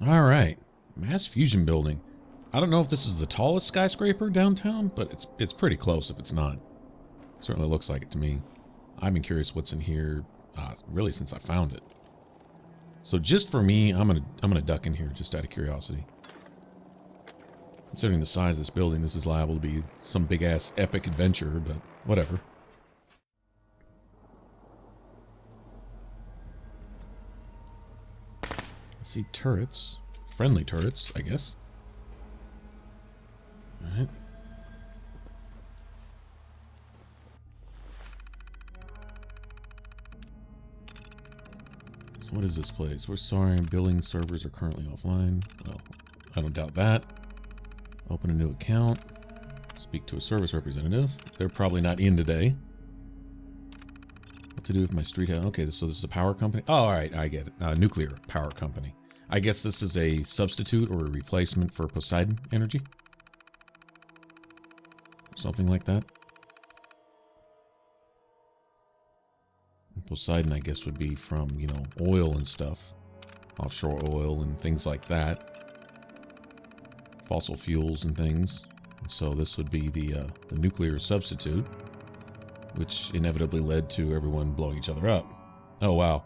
All right, mass fusion building. I don't know if this is the tallest skyscraper downtown, but it's pretty close if it's not. Certainly looks like it to me. I've been curious what's in here, really since I found it. So just for me, I'm gonna duck in here just out of curiosity. Considering the size of this building, this is liable to be some big ass epic adventure, but whatever. I see turrets, friendly turrets, I guess. All right. So what is this place? We're sorry, billing servers are currently offline. Well, I don't doubt that. Open a new account. Speak to a service representative. They're probably not in today. What to do with my street house? Okay, so this is a power company. Oh, all right, I get it. Nuclear power company. I guess this is a substitute or a replacement for Poseidon Energy. Something like that. Poseidon, I guess, would be from, you know, oil and stuff. Offshore oil and things like that. Fossil fuels and things. And so this would be the nuclear substitute, which inevitably led to everyone blowing each other up. Oh, wow.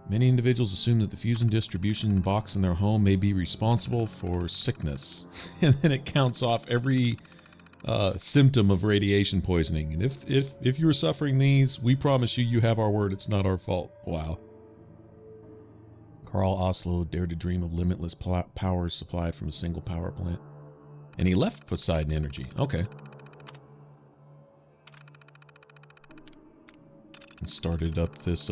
Many individuals assume that the fusion distribution box in their home may be responsible for sickness. And then it counts off every symptom of radiation poisoning. And if you're suffering these, we promise you, you have our word. It's not our fault. Wow. Carl Oslo dared to dream of limitless power supplied from a single power plant. And he left Poseidon Energy. Okay. And started up this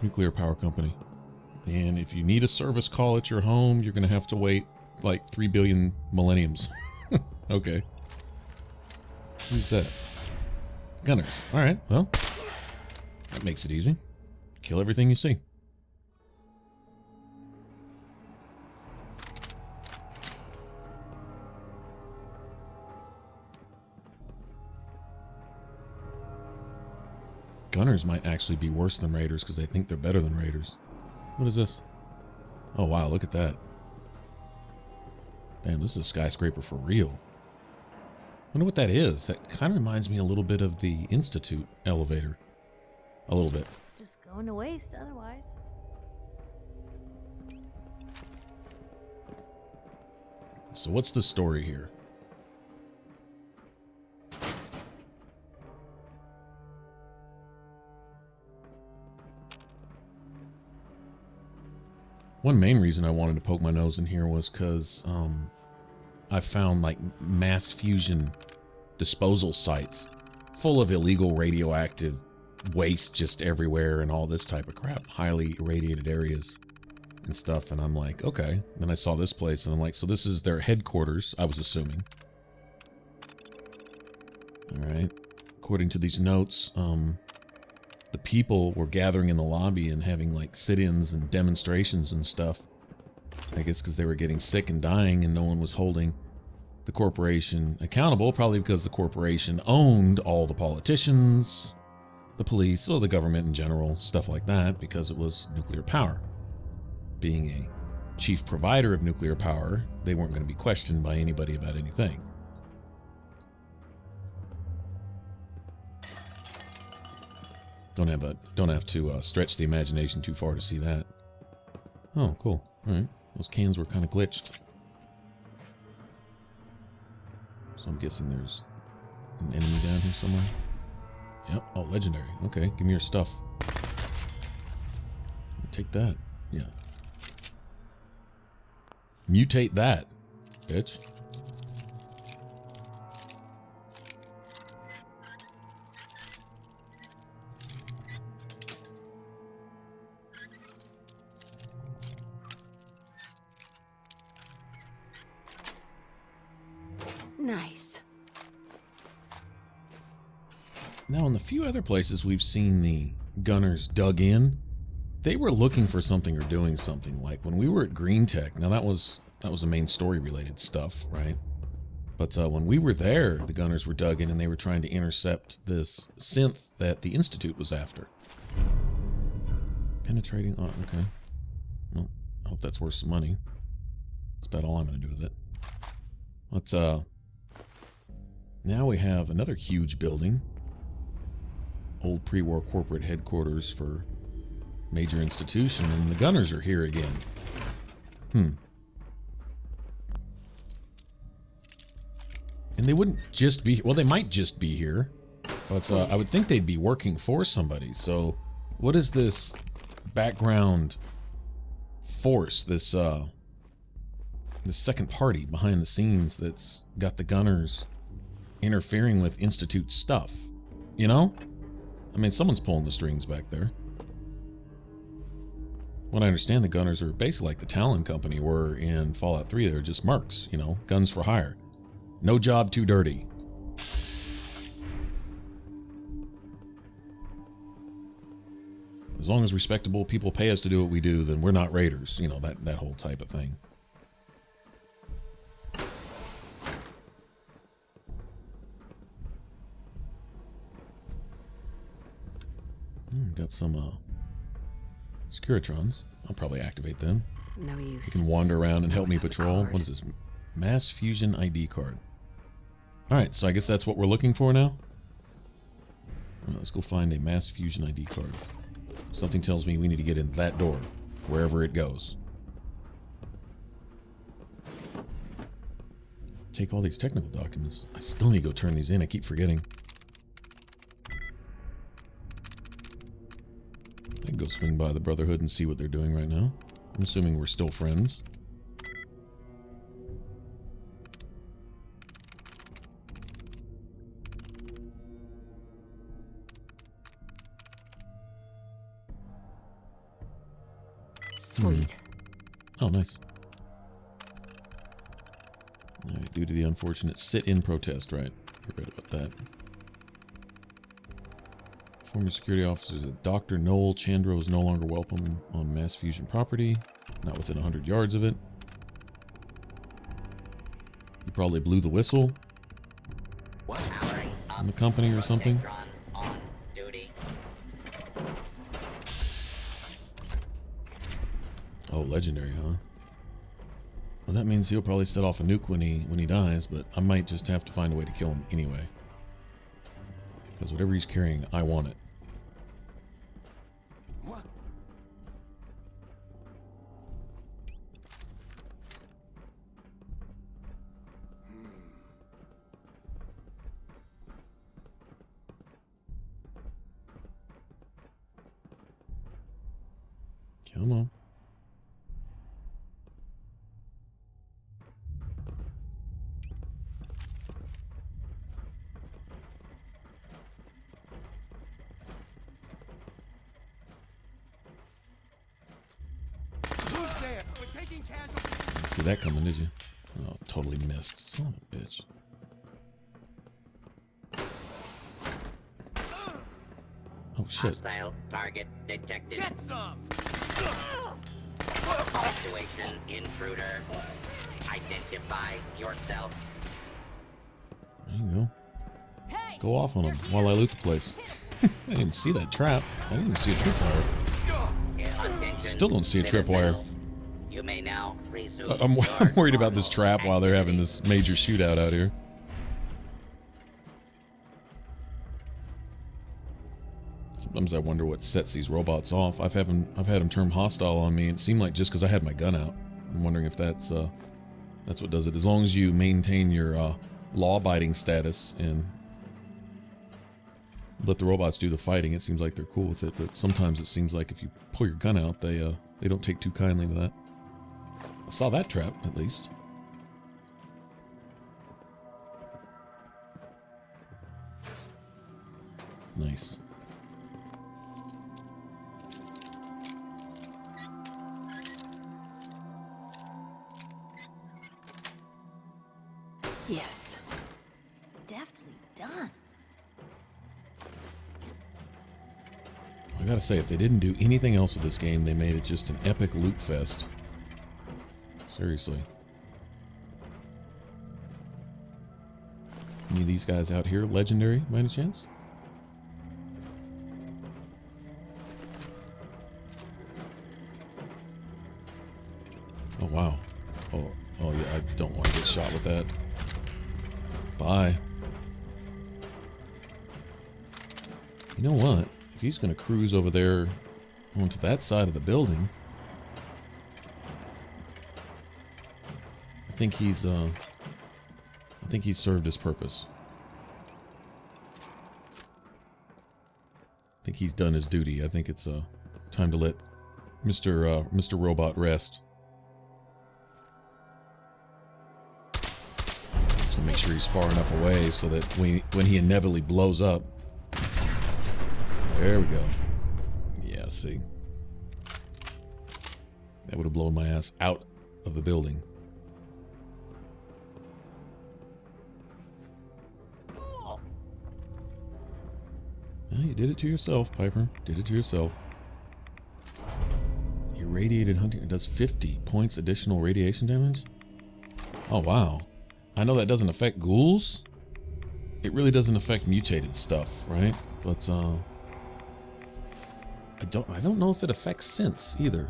nuclear power company. And if you need a service call at your home, you're going to have to wait like 3 billion millenniums. Okay. Who's that? Gunners. All right, well, that makes it easy. Kill everything you see. Gunners might actually be worse than raiders because they think they're better than raiders. What is this? Oh, wow, look at that. Damn, this is a skyscraper for real. Wonder what that is. That kind of reminds me a little bit of the Institute elevator. A little bit. Just going to waste otherwise. So what's the story here? One main reason I wanted to poke my nose in here was because I found like mass fusion disposal sites full of illegal radioactive waste just everywhere and all this type of crap, highly irradiated areas and stuff. And I'm like, okay. Then I saw this place and I'm like, so this is their headquarters, I was assuming. All right. According to these notes, the people were gathering in the lobby and having like sit-ins and demonstrations and stuff. I guess because they were getting sick and dying and no one was holding the corporation accountable, probably because the corporation owned all the politicians, the police, or the government in general, stuff like that, because it was nuclear power. Being a chief provider of nuclear power, they weren't going to be questioned by anybody about anything. Don't have to stretch the imagination too far to see that. Oh, cool. All right. Those cans were kind of glitched. So I'm guessing there's an enemy down here somewhere. Yep. Oh, legendary. Okay, give me your stuff. Take that. Yeah. Mutate that, bitch. Nice. Now, in the few other places we've seen the gunners dug in, they were looking for something or doing something. Like when we were at Green Tech, now that was the main story related stuff, right? But when we were there, the gunners were dug in and they were trying to intercept this synth that the Institute was after. Penetrating, oh, okay. Well, I hope that's worth some money. That's about all I'm going to do with it. Let's, now we have another huge building. Old pre-war corporate headquarters for major institution, and the gunners are here again. And they wouldn't just be, well, they might just be here, but I would think they'd be working for somebody. So what is this background force, this second party behind the scenes that's got the gunners interfering with Institute stuff? You know? I mean, someone's pulling the strings back there. What I understand, the gunners are basically like the Talon Company were in Fallout 3. They're just mercs, you know, guns for hire. No job too dirty. As long as respectable people pay us to do what we do, then we're not raiders. You know, that whole type of thing. Got some Securitrons. I'll probably activate them. No use. You can wander around and help me patrol. What is this? Mass Fusion ID card. Alright, so I guess that's what we're looking for now. Let's go find a Mass Fusion ID card. Something tells me we need to get in that door, wherever it goes. Take all these technical documents. I still need to go turn these in. I keep forgetting. I can go swing by the Brotherhood and see what they're doing right now. I'm assuming we're still friends. Sweet. Oh, nice. Alright, due to the unfortunate sit-in protest, right? I read about that. Former security officers at Dr. Noel Chandro is no longer welcome on Mass Fusion property. Not within 100 yards of it. You probably blew the whistle. On the company or something. On duty. Oh, legendary, huh? Well, that means he'll probably set off a nuke when he dies, but I might just have to find a way to kill him anyway. Because whatever he's carrying, I want it. What? Come on. Who's there? We're taking casualties. Didn't see that coming, did you? Oh, totally missed. Son of a bitch. Oh, shit. Hostile target detected. Get some. Situation intruder. Identify yourself. There you go. Go off on him while I loot the place. I didn't see that trap. I didn't see a tripwire. Attention, Still don't see a tripwire. citizens. You may now resume. I'm your worried about this normal trap while they're having activities. this major shootout out here. Sometimes I wonder what sets these robots off. I've had them turn hostile on me. It seemed like just because I had my gun out. I'm wondering if that's what does it. As long as you maintain your law-abiding status and let the robots do the fighting, it seems like they're cool with it. But sometimes it seems like if you pull your gun out, they don't take too kindly to that. I saw that trap, at least. Nice. Yes. Deftly done. I gotta say, if they didn't do anything else with this game, they made it just an epic loot fest. Seriously. Any of these guys out here legendary, by any chance? with that. Bye. You know what? If he's going to cruise over there onto that side of the building, I think he's served his purpose. I think he's done his duty. I think it's time to let Mr. Robot rest. So make sure he's far enough away so that when he inevitably blows up. There we go. Yeah, see. That would have blown my ass out of the building. Oh, you did it to yourself, Piper. Did it to yourself. Irradiated hunting does 50 points additional radiation damage? Oh, wow. I know that doesn't affect ghouls. It really doesn't affect mutated stuff, right? But, I don't know if it affects synths either.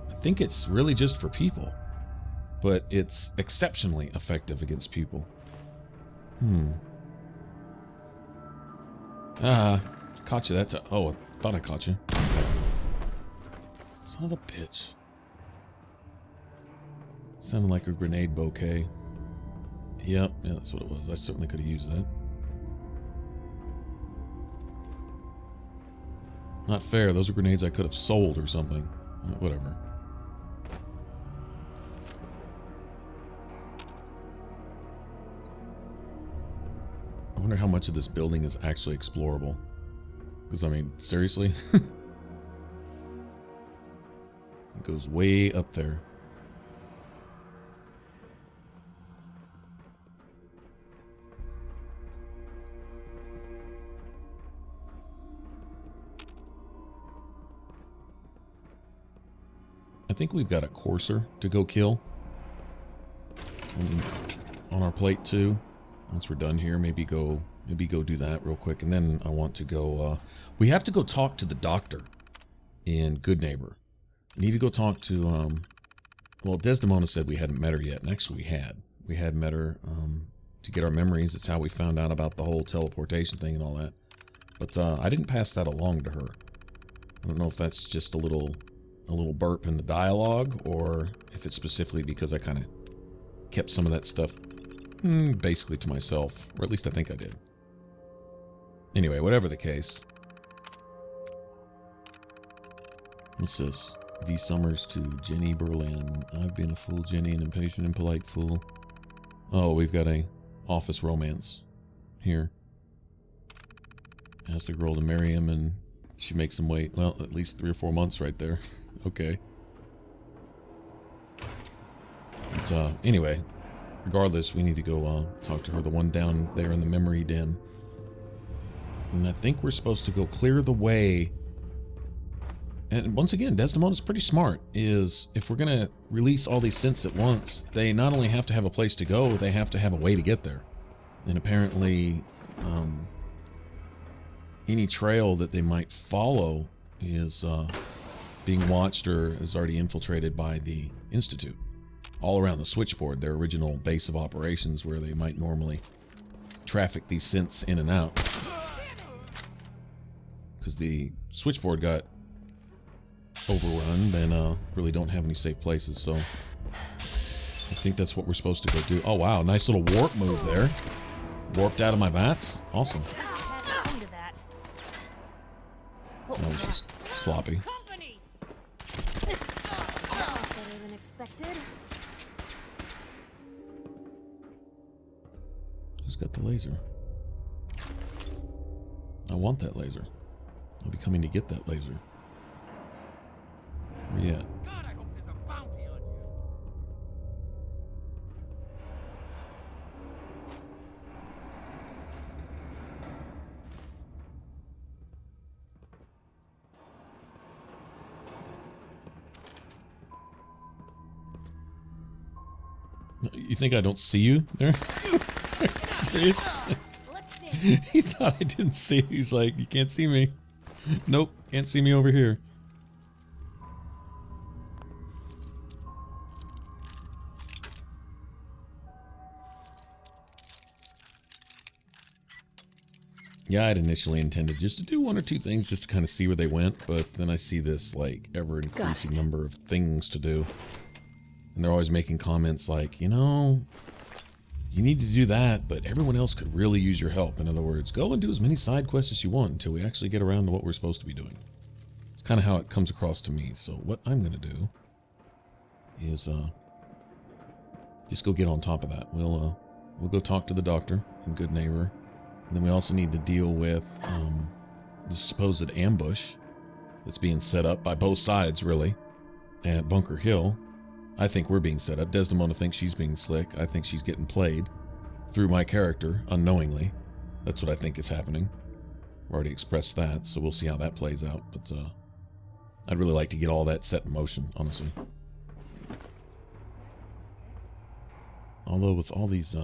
I think it's really just for people. But it's exceptionally effective against people. Caught you that time. Oh, I thought I caught you. Okay. Son of a bitch. Sounded like a grenade bouquet. Yep, yeah, that's what it was. I certainly could have used that. Not fair. Those are grenades I could have sold or something. Whatever. I wonder how much of this building is actually explorable. Because, I mean, seriously? It goes way up there. I think we've got a courser to go kill on our plate too. Once we're done here, maybe go do that real quick, and then I want to go. We have to go talk to the doctor in Good Neighbor. We need to go talk to. Well, Desdemona said we hadn't met her yet, and actually we had met her to get our memories. It's how we found out about the whole teleportation thing and all that. But I didn't pass that along to her. I don't know if that's just a little burp in the dialogue, or if it's specifically because I kind of kept some of that stuff basically to myself, or at least I think I did. Anyway, whatever the case. What's this? V. Summers to Jenny Berlin. I've been a fool, Jenny, an impatient and polite fool. Oh, we've got a office romance here. Ask the girl to marry him, and she makes him wait, well, at least 3 or 4 months right there. Okay. But, anyway, regardless, we need to go talk to her, the one down there in the memory den. And I think we're supposed to go clear the way. And once again, Desdemona's pretty smart, is if we're going to release all these synths at once, they not only have to have a place to go, they have to have a way to get there. And apparently, any trail that they might follow is being watched or is already infiltrated by the Institute. All around the switchboard, their original base of operations, where they might normally traffic these synths in and out. Because the switchboard got overrun, and really don't have any safe places, so I think that's what we're supposed to go do. Oh wow, nice little warp move there. Warped out of my vats. Awesome. That was just sloppy. Better than expected. Who's got the laser? I want that laser. I'll be coming to get that laser. Where you at? God, I hope there's a bounty on you. You think I don't see you there? Serious? He thought I didn't see you. He's like, you can't see me. Nope, can't see me over here. Yeah, I'd initially intended just to do one or two things just to kind of see where they went, but then I see this, like, ever-increasing number of things to do. And they're always making comments like, you know, you need to do that, but everyone else could really use your help. In other words, go and do as many side quests as you want until we actually get around to what we're supposed to be doing. It's kind of how it comes across to me. So what I'm going to do is just go get on top of that. We'll go talk to the doctor, a good neighbor. And then we also need to deal with the supposed ambush that's being set up by both sides, really, at Bunker Hill. I think we're being set up. Desdemona thinks she's being slick. I think she's getting played through my character, unknowingly. That's what I think is happening. I've already expressed that, so we'll see how that plays out. But I'd really like to get all that set in motion, honestly. Although with all these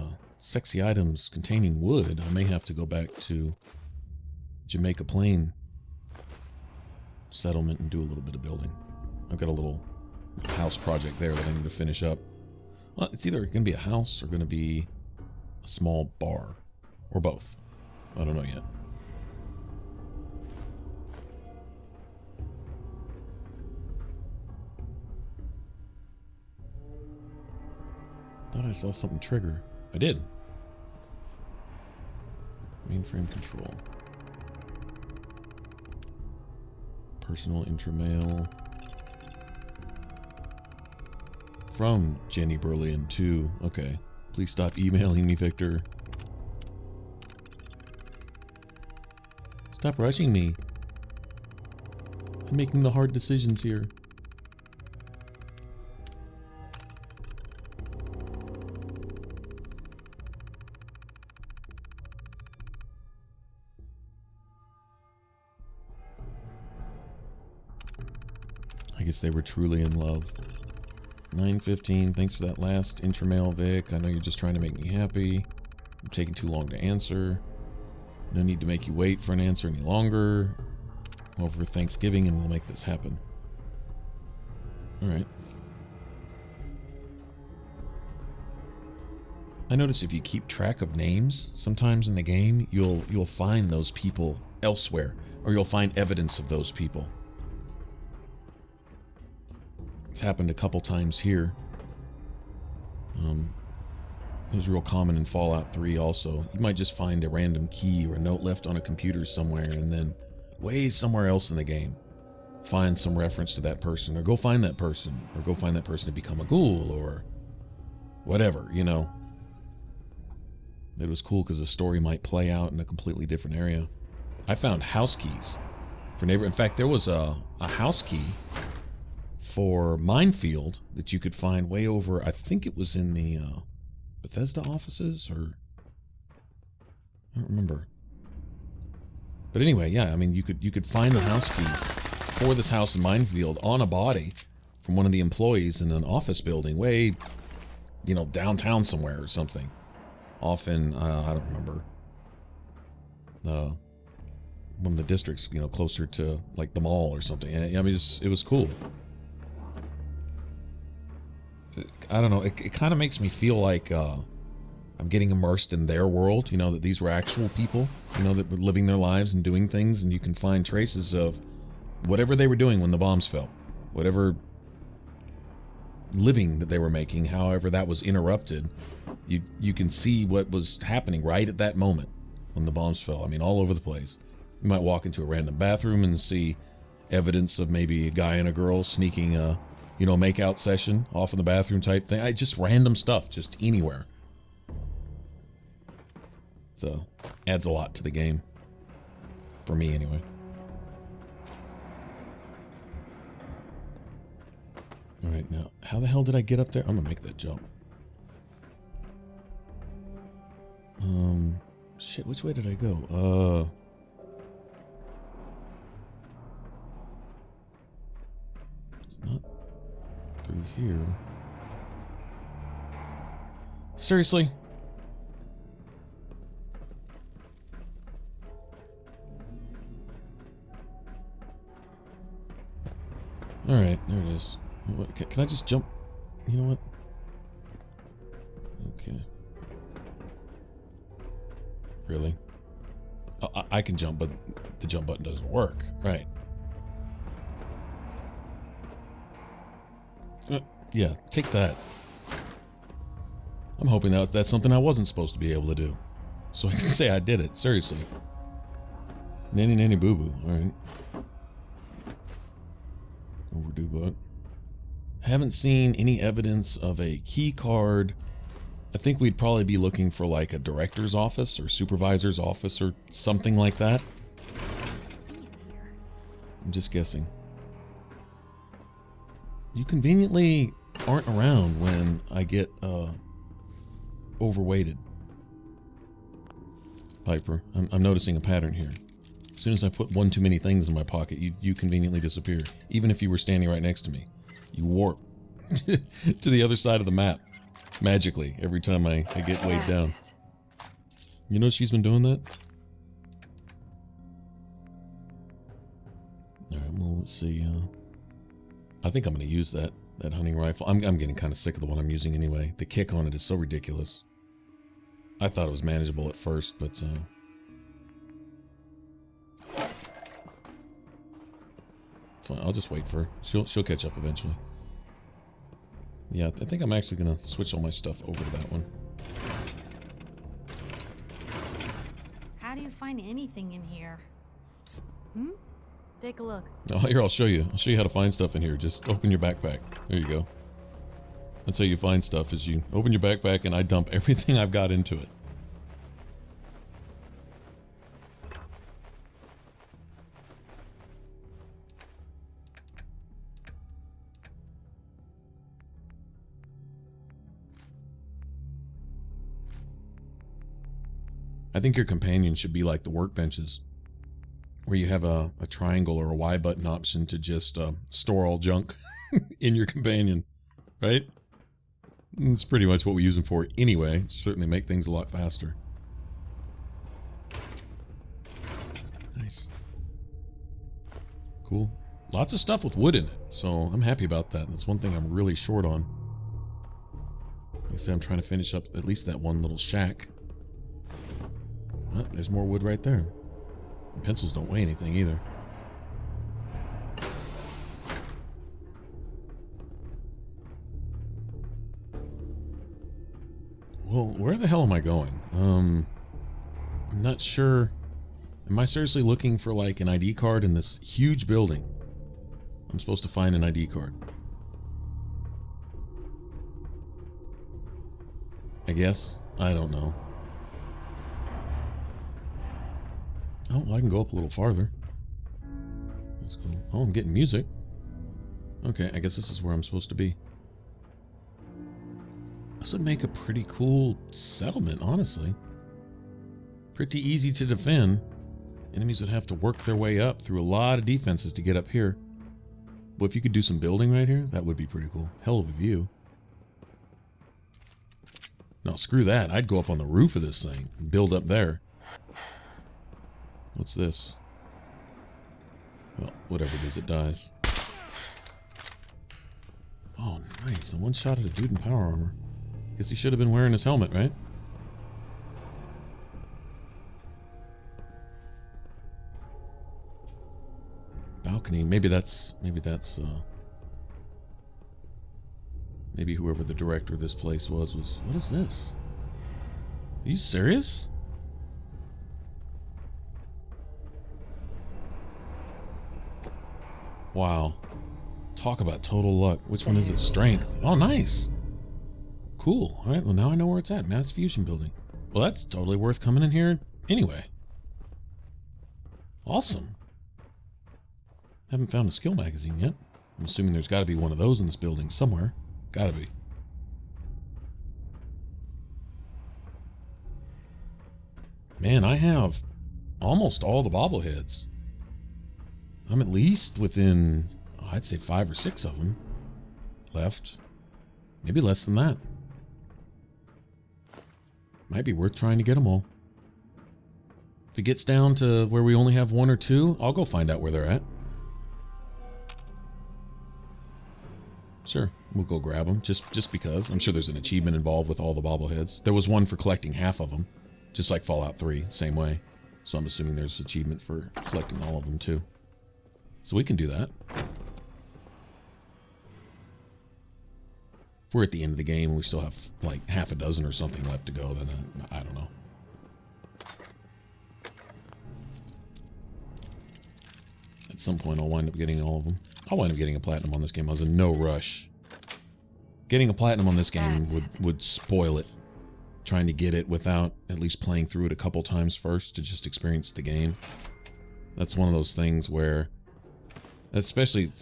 sexy items containing wood, I may have to go back to Jamaica Plain settlement and do a little bit of building. I've got a little house project there that I need to finish up. Well, it's either going to be a house or going to be a small bar, or both. I don't know yet. Thought I saw something trigger. I did. Mainframe control. Personal intramail. From Jenny Berlin too. Okay. Please stop emailing me, Victor. Stop rushing me. I'm making the hard decisions here. I guess they were truly in love. 9:15, thanks for that last intramail, Vic. I know you're just trying to make me happy. I'm taking too long to answer. No need to make you wait for an answer any longer. Over Thanksgiving and we'll make this happen. Alright. I notice if you keep track of names, sometimes in the game, you'll find those people elsewhere. Or you'll find evidence of those people. It's happened a couple times here. It was real common in Fallout 3 also. You might just find a random key or a note left on a computer somewhere and then way somewhere else in the game find some reference to that person, or go find that person, or go find that person to become a ghoul, or whatever, you know. It was cool because the story might play out in a completely different area. I found house keys for neighbor. In fact, there was a house key for Minefield that you could find way over, I think it was in the Bethesda offices, or I don't remember. But anyway, yeah, I mean, you could find the house key for this house in Minefield on a body from one of the employees in an office building way, you know, downtown somewhere or something. Often, I don't remember. One of the districts, you know, closer to like the mall or something. And I mean, it was cool. I don't know. It kind of makes me feel like I'm getting immersed in their world. You know, that these were actual people. You know, that were living their lives and doing things, and you can find traces of whatever they were doing when the bombs fell, whatever living that they were making. However, that was interrupted. You can see what was happening right at that moment when the bombs fell. I mean, all over the place. You might walk into a random bathroom and see evidence of maybe a guy and a girl sneaking a, you know, make-out session off in the bathroom type thing. Just random stuff, just anywhere. So, adds a lot to the game. For me, anyway. Alright, now, how the hell did I get up there? I'm gonna make that jump. Shit, which way did I go? It's not through here. Seriously? Alright, there it is. Can I just jump? You know what? Okay. Really? I can jump, but the jump button doesn't work. Right. Yeah, take that. I'm hoping that that's something I wasn't supposed to be able to do. So I can say I did it. Seriously. Nanny nanny boo boo. Alright. Overdue bug. Haven't seen any evidence of a key card. I think we'd probably be looking for like a director's office or supervisor's office or something like that. I'm just guessing. You conveniently aren't around when I get overweighted. Piper, I'm noticing a pattern here. As soon as I put one too many things in my pocket, you conveniently disappear. Even if you were standing right next to me. You warp to the other side of the map. Magically, every time I get weighed down. You know she's been doing that? Alright, well, let's see. I think I'm going to use that hunting rifle. I'm getting kind of sick of the one I'm using anyway. The kick on it is so ridiculous. I thought it was manageable at first, but... fine, I'll just wait for her. She'll catch up eventually. Yeah, I think I'm actually going to switch all my stuff over to that one. How do you find anything in here? Psst. Hmm? Take a look. Oh, here, I'll show you. I'll show you how to find stuff in here. Just open your backpack. There you go. That's how you find stuff, is you open your backpack and I dump everything I've got into it. I think your companion should be like the workbenches, where you have a triangle or a Y button option to just store all junk in your companion, right? It's pretty much what we use them for anyway. Certainly make things a lot faster. Nice. Cool. Lots of stuff with wood in it, so I'm happy about that. That's one thing I'm really short on. Like I say, I'm trying to finish up at least that one little shack. Oh, there's more wood right there. And pencils don't weigh anything either. Well, where the hell am I going? I'm not sure. Am I seriously looking for like an ID card in this huge building? I'm supposed to find an ID card. I guess. I don't know. Oh, well, I can go up a little farther. That's cool. Oh, I'm getting music. Okay, I guess this is where I'm supposed to be. This would make a pretty cool settlement, honestly. Pretty easy to defend. Enemies would have to work their way up through a lot of defenses to get up here. But if you could do some building right here, that would be pretty cool. Hell of a view. No, screw that. I'd go up on the roof of this thing and build up there. What's this? Well, whatever it is, it dies. Oh, nice. A one shot at a dude in power armor. Guess he should have been wearing his helmet, right? Balcony. Maybe whoever the director of this place was. What is this? Are you serious? Wow. Talk about total luck. Which one is it? Strength. Oh, nice. Cool. Alright, well now I know where it's at. Mass Fusion Building. Well, that's totally worth coming in here anyway. Awesome. Haven't found a skill magazine yet. I'm assuming there's got to be one of those in this building somewhere. Gotta be. Man, I have almost all the bobbleheads. I'm at least within, I'd say 5 or 6 of them left. Maybe less than that. Might be worth trying to get them all. If it gets down to where we only have 1 or 2, I'll go find out where they're at. Sure, we'll go grab them, just because. I'm sure there's an achievement involved with all the bobbleheads. There was one for collecting half of them, just like Fallout 3, same way. So I'm assuming there's achievement for collecting all of them too. So we can do that. If we're at the end of the game and we still have like half a dozen or something left to go, then I don't know. At some point I'll wind up getting all of them. I'll wind up getting a platinum on this game. I was in no rush. Getting a platinum on this game would spoil it. Trying to get it without at least playing through it a couple times first to just experience the game. That's one of those things where, especially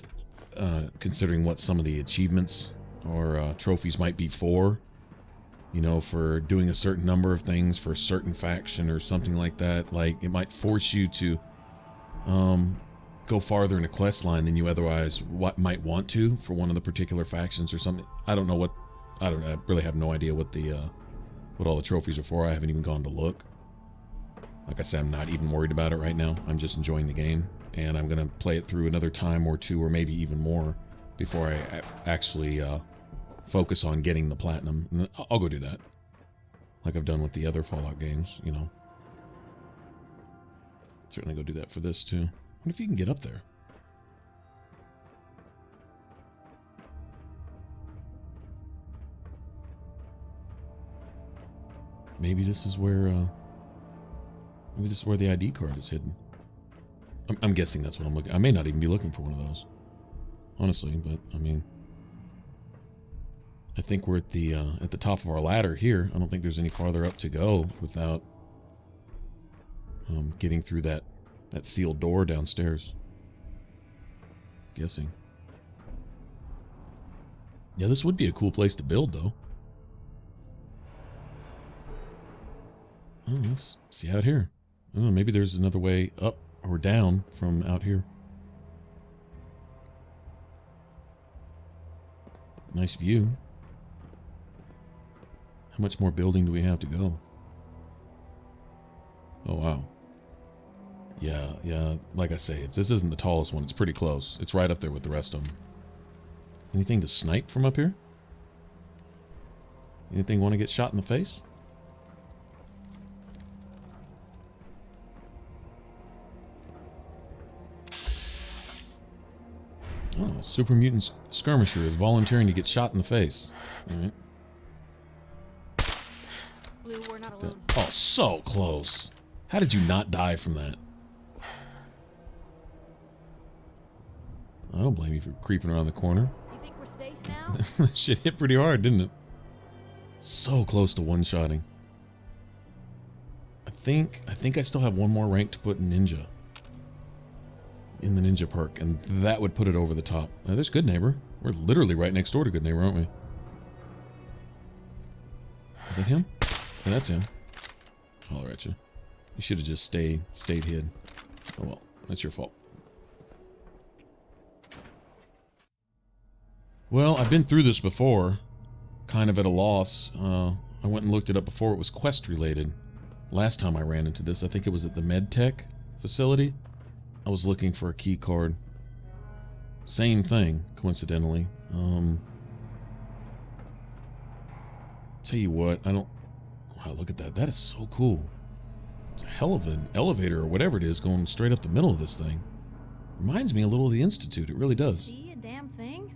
considering what some of the achievements or trophies might be for, you know, for doing a certain number of things for a certain faction or something like that. Like, it might force you to go farther in a quest line than you otherwise might want to for one of the particular factions or something. I don't know what, I really have no idea what all the trophies are for. I haven't even gone to look. Like I said, I'm not even worried about it right now. I'm just enjoying the game, and I'm going to play it through another time or two, or maybe even more, before I actually focus on getting the platinum. And I'll go do that, like I've done with the other Fallout games, you know. Certainly go do that for this, too. What if you can get up there? Maybe this is where, the ID card is hidden. I'm guessing that's what I'm looking. I may not even be looking for one of those, honestly. But I mean, I think we're at the top of our ladder here. I don't think there's any farther up to go without getting through that sealed door downstairs. Guessing. Yeah, this would be a cool place to build, though. Oh, let's see out here. I don't know, maybe there's another way up or down from out here. Nice view. How much more building do we have to go? Oh, wow. Yeah, like I say, if this isn't the tallest one, it's pretty close. It's right up there with the rest of them. Anything to snipe from up here? Anything want to get shot in the face? Oh, Super Mutant Skirmisher is volunteering to get shot in the face. Alright. Blue, we're not alone. Oh, so close. How did you not die from that? I don't blame you for creeping around the corner. You think we're safe now? That shit hit pretty hard, didn't it? So close to one-shotting. I think I still have one more rank to put in Ninja. In the Ninja perk, and that would put it over the top. Now, there's Good Neighbor. We're literally right next door to Good Neighbor, aren't we? Is that him? Yeah, that's him. Holler at you. You should have just stayed hid. Oh well, that's your fault. Well, I've been through this before, kind of at a loss. I went and looked it up before. It was quest related. Last time I ran into this, I think it was at the MedTech facility. I was looking for a key card. Same thing, coincidentally. Tell you what, wow, look at that. That is so cool. It's a hell of an elevator or whatever it is going straight up the middle of this thing. Reminds me a little of the Institute. It really does. See a damn thing?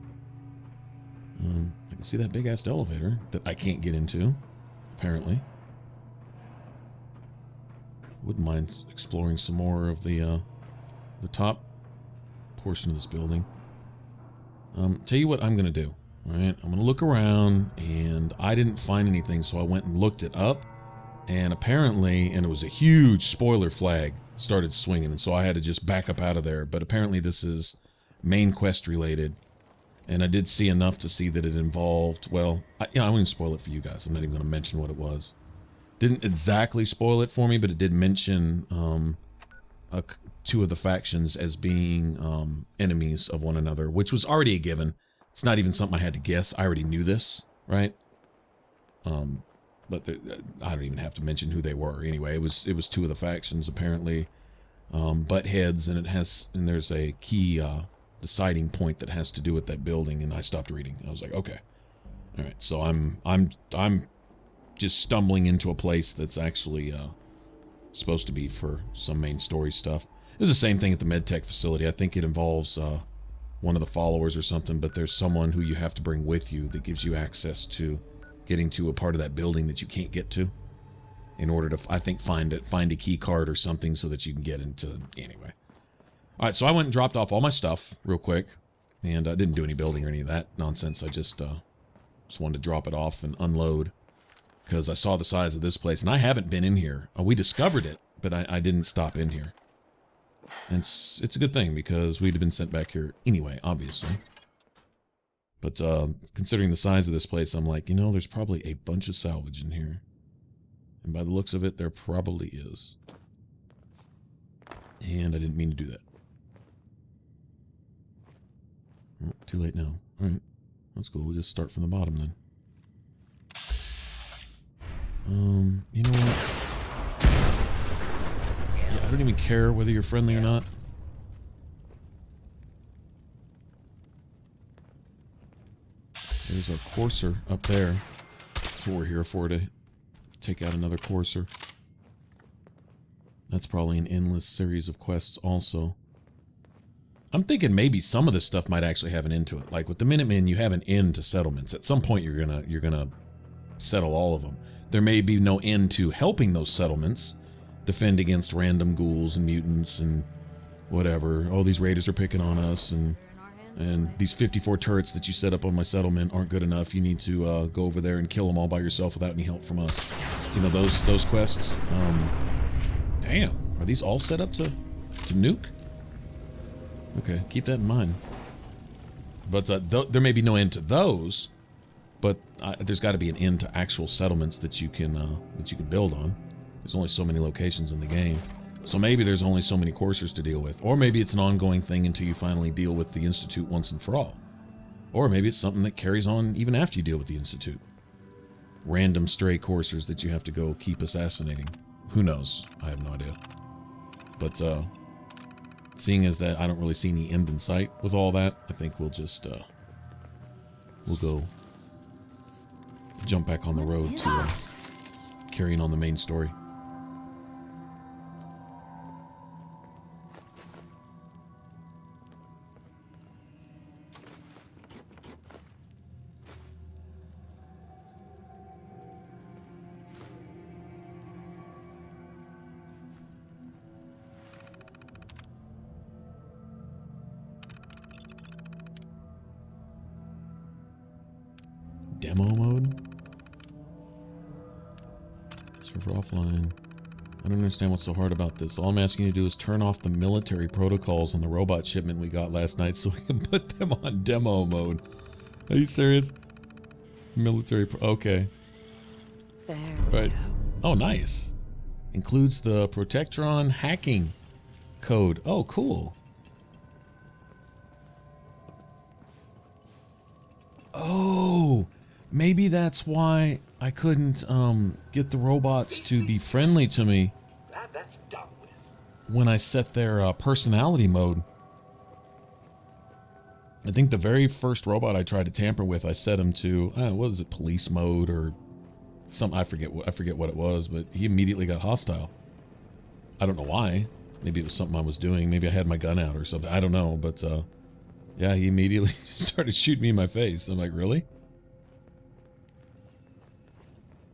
I can see that big-ass elevator that I can't get into, apparently. Wouldn't mind exploring some more of the top portion of this building. Tell you what I'm going to do. All right, I'm going to look around, and I didn't find anything, so I went and looked it up, and apparently, and it was a huge spoiler flag, started swinging, and so I had to just back up out of there. But apparently this is main quest related, and I did see enough to see that it involved, well, I won't even spoil it for you guys. I'm not even going to mention what it was. Didn't exactly spoil it for me, but it did mention two of the factions as being enemies of one another, which was already a given. It's not even something I had to guess. I already knew this, right? But I don't even have to mention who they were. Anyway, it was two of the factions apparently butt heads, and there's a key deciding point that has to do with that building. And I stopped reading. I was like, okay, all right. So I'm just stumbling into a place that's actually supposed to be for some main story stuff. It was the same thing at the medtech facility. I think it involves one of the followers or something, but there's someone who you have to bring with you that gives you access to getting to a part of that building that you can't get to in order to, I think, find a key card or something so that you can get into, anyway. All right, so I went and dropped off all my stuff real quick, and I didn't do any building or any of that nonsense. I just wanted to drop it off and unload because I saw the size of this place, and I haven't been in here. We discovered it, but I didn't stop in here. And it's a good thing because we'd have been sent back here anyway, obviously. But considering the size of this place, I'm like, you know, there's probably a bunch of salvage in here. And by the looks of it, there probably is. And I didn't mean to do that. Oh, too late now. Alright, that's cool. We'll just start from the bottom then. You know what? Yeah, I don't even care whether you're friendly or not. There's a courser up there. That's what we're here for, to take out another courser. That's probably an endless series of quests also. I'm thinking maybe some of this stuff might actually have an end to it. Like with the Minutemen, you have an end to settlements. At some point, you're gonna settle all of them. There may be no end to helping those settlements defend against random ghouls and mutants and whatever. Oh, these raiders are picking on us, and these 54 turrets that you set up on my settlement aren't good enough. You need to go over there and kill them all by yourself without any help from us. You know, those quests. Damn, are these all set up to nuke? Okay, keep that in mind. But there may be no end to those, but there's got to be an end to actual settlements that you can build on. There's only so many locations in the game, so maybe there's only so many coursers to deal with, or maybe it's an ongoing thing until you finally deal with the Institute once and for all, or maybe it's something that carries on even after you deal with the Institute. Random stray coursers that you have to go keep assassinating. Who knows? I have no idea. But seeing as that I don't really see any end in sight with all that, I think we'll just we'll go jump back on the road to carrying on the main story. Demo mode? Server offline. I don't understand what's so hard about this. All I'm asking you to do is turn off the military protocols on the robot shipment we got last night so we can put them on demo mode. Are you serious? Military okay. There Right. we go. Oh, nice. Includes the Protectron hacking code. Oh, cool. Oh, maybe that's why I couldn't get the robots to be friendly to me That's done with. when I set their personality mode. I think the very first robot I tried to tamper with, I set him to what was it, police mode or some, I forget what it was, but he immediately got hostile. I don't know why. Maybe it was something I was doing. Maybe I had my gun out or something. I don't know, but yeah, he immediately started shooting me in my face. I'm like, really?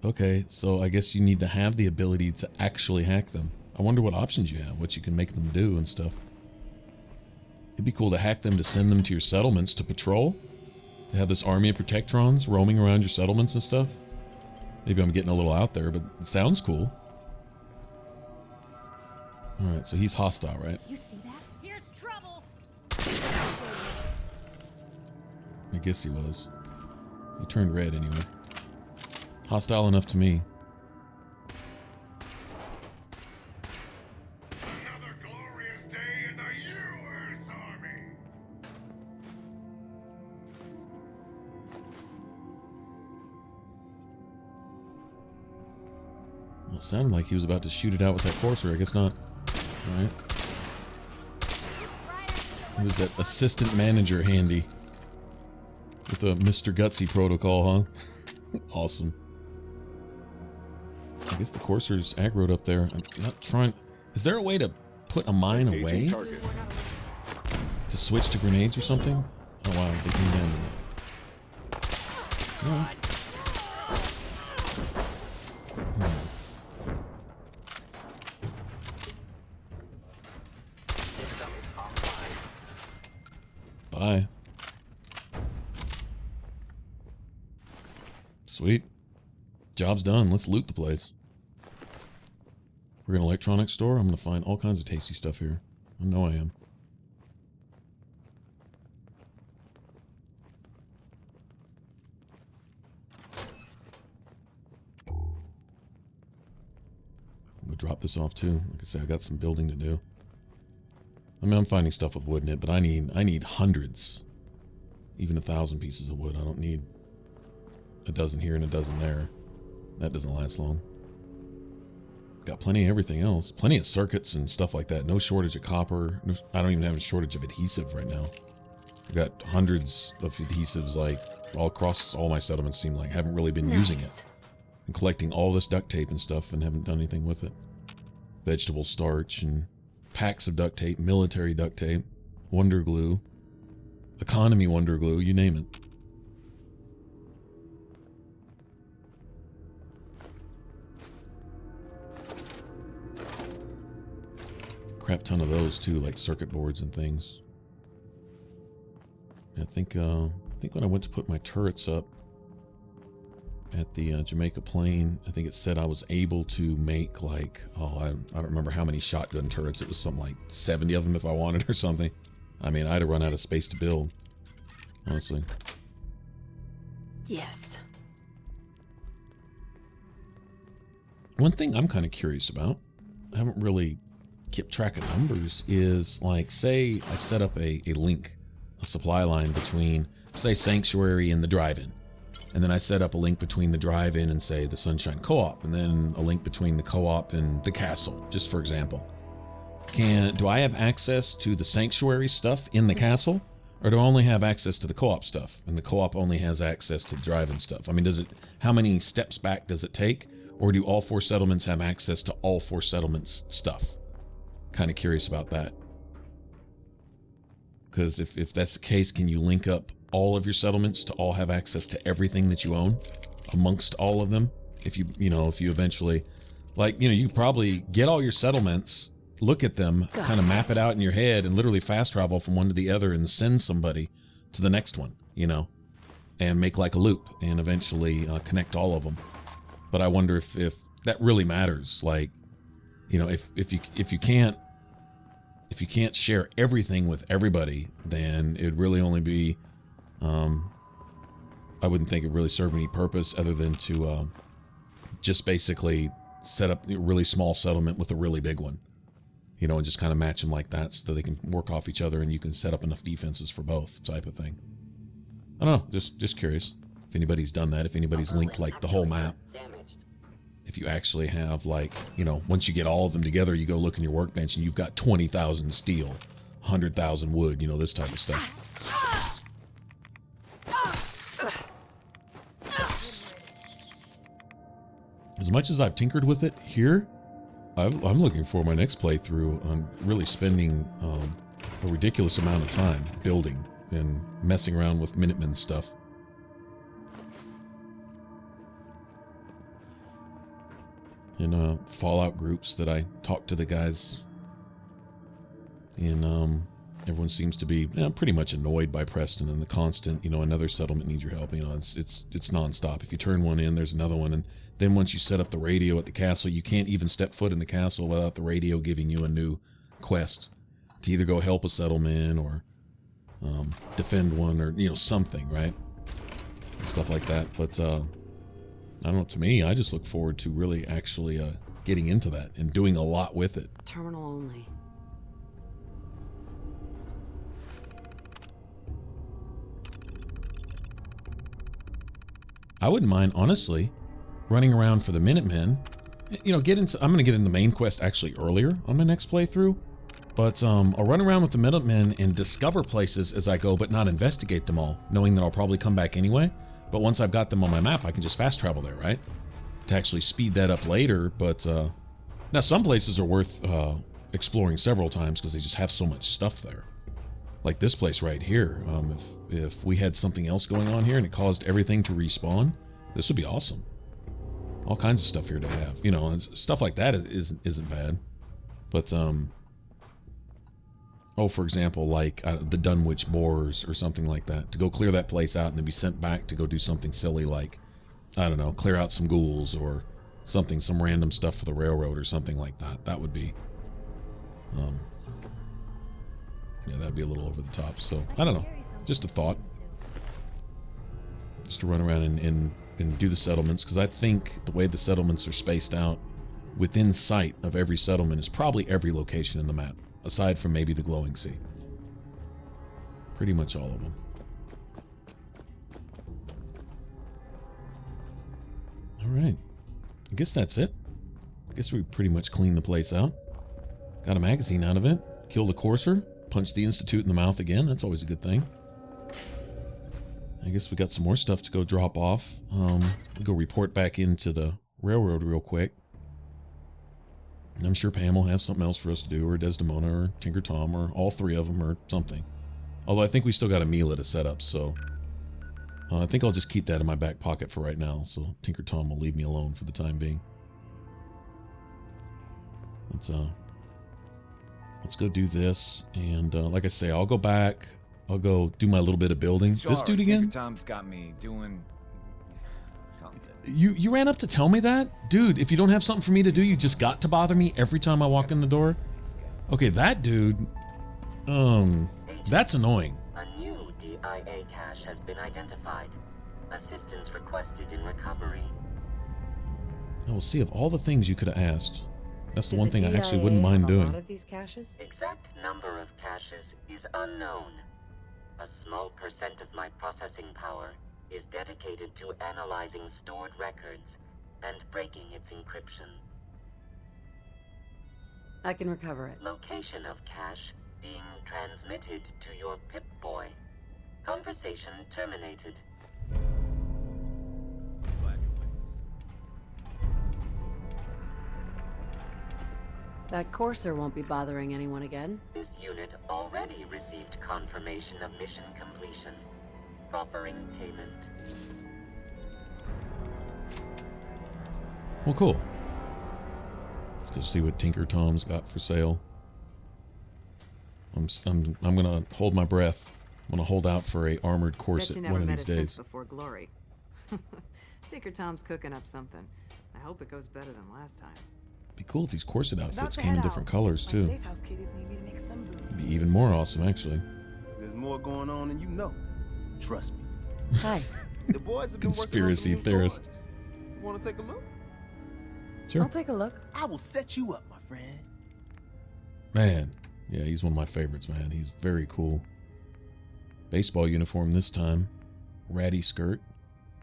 Okay, so I guess you need to have the ability to actually hack them. I wonder what options you have, what you can make them do and stuff. It'd be cool to hack them, to send them to your settlements to patrol. To have this army of Protectrons roaming around your settlements and stuff. Maybe I'm getting a little out there, but it sounds cool. Alright, so he's hostile, right? You see that? Here's trouble. I guess he was. He turned red anyway. Hostile enough to me. Another glorious day in the U.S. Army. Well, it sounded like he was about to shoot it out with that Courser. I guess not. Alright. It was that assistant manager handy. With the Mr. Gutsy protocol, huh? Awesome. guess the Courser's aggroed up there. I'm not trying... Is there a way to put a mine away? Target. To switch to grenades or something? Oh wow, they came down to that. No. Bye. Sweet. Job's done. Let's loot the place. We're in an electronics store. I'm going to find all kinds of tasty stuff here. I know I am. I'm going to drop this off too. Like I said, I got some building to do. I mean, I'm finding stuff with wood in it, but I need hundreds. Even 1,000 pieces of wood. I don't need a dozen here and a dozen there. That doesn't last long. Got plenty of everything else. Plenty of circuits and stuff like that. No shortage of copper. I don't even have a shortage of adhesive right now. I've got hundreds of adhesives like all across all my settlements seem like. I haven't really been using it. I'm collecting all this duct tape and stuff and haven't done anything with it. Vegetable starch and packs of duct tape, military duct tape, wonder glue, economy wonder glue, you name it. Crap ton of those too, like circuit boards and things. I think when I went to put my turrets up at the Jamaica Plain, I think it said I was able to make like, I don't remember how many shotgun turrets. It was something like 70 of them if I wanted or something. I mean, I'd have run out of space to build, honestly. Yes. One thing I'm kind of curious about, I haven't really kept track of numbers, is like, say I set up a link, a supply line between, say, Sanctuary and the drive-in. And then I set up a link between the drive-in and, say, the Sunshine Co-op, and then a link between the co-op and the castle, just for example. Do I have access to the Sanctuary stuff in the castle, or do I only have access to the co-op stuff, and the co-op only has access to the drive-in stuff? I mean, how many steps back does it take, or do all 4 settlements have access to all 4 settlements stuff? Kind of curious about that. Because if that's the case, can you link up all of your settlements to all have access to everything that you own amongst all of them? If you eventually, like, you probably get all your settlements, look at them, kind of map it out in your head, and literally fast travel from one to the other and send somebody to the next one, and make like a loop and eventually connect all of them. But I wonder if that really matters. Like, if you can't share everything with everybody, then it'd really only be, I wouldn't think it really served any purpose other than to just basically set up a really small settlement with a really big one, and just kind of match them like that so they can work off each other and you can set up enough defenses for both, type of thing. I don't know, just curious if anybody's done that, if anybody's linked like the whole map. If you actually have, like, once you get all of them together, you go look in your workbench and you've got 20,000 steel, 100,000 wood, this type of stuff. As much as I've tinkered with it here, I'm looking for my next playthrough on really spending a ridiculous amount of time building and messing around with Minutemen stuff. In Fallout groups that I talk to the guys in, everyone seems to be pretty much annoyed by Preston and the constant, another settlement needs your help. It's nonstop. If you turn one in, there's another one, and then once you set up the radio at the castle, you can't even step foot in the castle without the radio giving you a new quest to either go help a settlement or defend one or something, right? Stuff like that. But I don't know, to me, I just look forward to really actually getting into that and doing a lot with it. Terminal only. I wouldn't mind, honestly, running around for the Minutemen. I'm going to get into the main quest actually earlier on my next playthrough. But I'll run around with the Minutemen and discover places as I go, but not investigate them all, knowing that I'll probably come back anyway. But once I've got them on my map, I can just fast travel there, right? to actually speed that up later. But now some places are worth exploring several times because they just have so much stuff there. Like this place right here. If we had something else going on here and it caused everything to respawn, this would be awesome. All kinds of stuff here to have, you know, and stuff like that isn't bad. But oh, for example, like the Dunwich Boars or something like that, to go clear that place out and then be sent back to go do something silly like, I don't know, clear out some ghouls or something, some random stuff for the railroad or something like that. That would be, yeah, that'd be a little over the top. So I don't know, just a thought, just to run around and do the settlements, because I think the way the settlements are spaced out within sight of every settlement is probably every location in the map, aside from maybe the glowing sea. Pretty much all of them. All right, I guess that's it. I guess we pretty much cleaned the place out. Got a magazine out of it. Killed a courser. Punched the Institute in the mouth again. That's always a good thing. I guess we got some more stuff to go drop off. We'll go report back into the railroad real quick. I'm sure Pam will have something else for us to do, or Desdemona, or Tinker Tom, or all three of them, or something. Although I think we still got a Mila to set up, so I think I'll just keep that in my back pocket for right now, so Tinker Tom will leave me alone for the time being. Let's go do this, and like I say, I'll go back. I'll go do my little bit of building. Sorry, this dude again? Tinker Tom's got me doing something. You ran up to tell me that? Dude, if you don't have something for me to do, you just got to bother me every time I walk in the door? Okay, that dude, that's annoying. A new DIA cache has been identified. Assistance requested in recovery. Oh, well, see, of all the things you could have asked, that's the Did one thing I actually DIA wouldn't mind have a doing. lot of these caches? Exact number of caches is unknown. A small percent of my processing power is dedicated to analyzing stored records and breaking its encryption. I can recover it. Location of cache being transmitted to your Pip-Boy. Conversation terminated. That courser won't be bothering anyone again. This unit already received confirmation of mission completion. Offering payment. Well, cool. Let's go see what Tinker Tom's got for sale. I'm gonna hold my breath. I'm gonna hold out for a armored corset one of these days. Before glory. Tinker Tom's cooking up something. I hope it goes better than last time. Be cool if these corset About outfits to came in head different out. colors My too. safe house kiddies need me to make some It'd be booze. even more awesome, actually. There's more going on than you know. Trust me. Hi. The boys have been Conspiracy working on some new theorist. toys. You want to take a look? Sure. I'll take a look. I will set you up, my friend. Man, yeah, he's one of my favorites, man. He's very cool. Baseball uniform this time. Ratty skirt.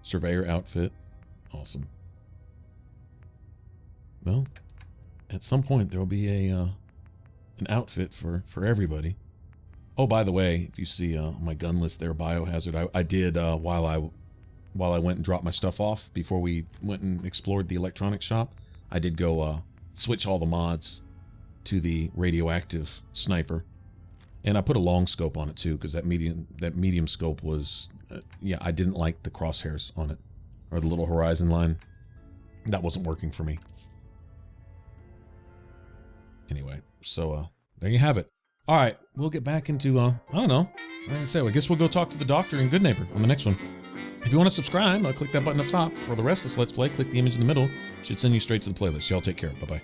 Surveyor outfit. Awesome. Well, at some point there'll be an outfit for everybody. Oh, by the way, if you see my gun list there, Biohazard, I did while I went and dropped my stuff off before we went and explored the electronics shop, I did go switch all the mods to the radioactive sniper, and I put a long scope on it too, because that medium scope was yeah, I didn't like the crosshairs on it, or the little horizon line. That wasn't working for me. Anyway, so there you have it. All right, we'll get back into I don't know. Like I said, I guess we'll go talk to the doctor and Good Neighbor on the next one. If you want to subscribe, click that button up top. For the rest of this Let's Play, click the image in the middle. It should send you straight to the playlist. Y'all take care. Bye-bye.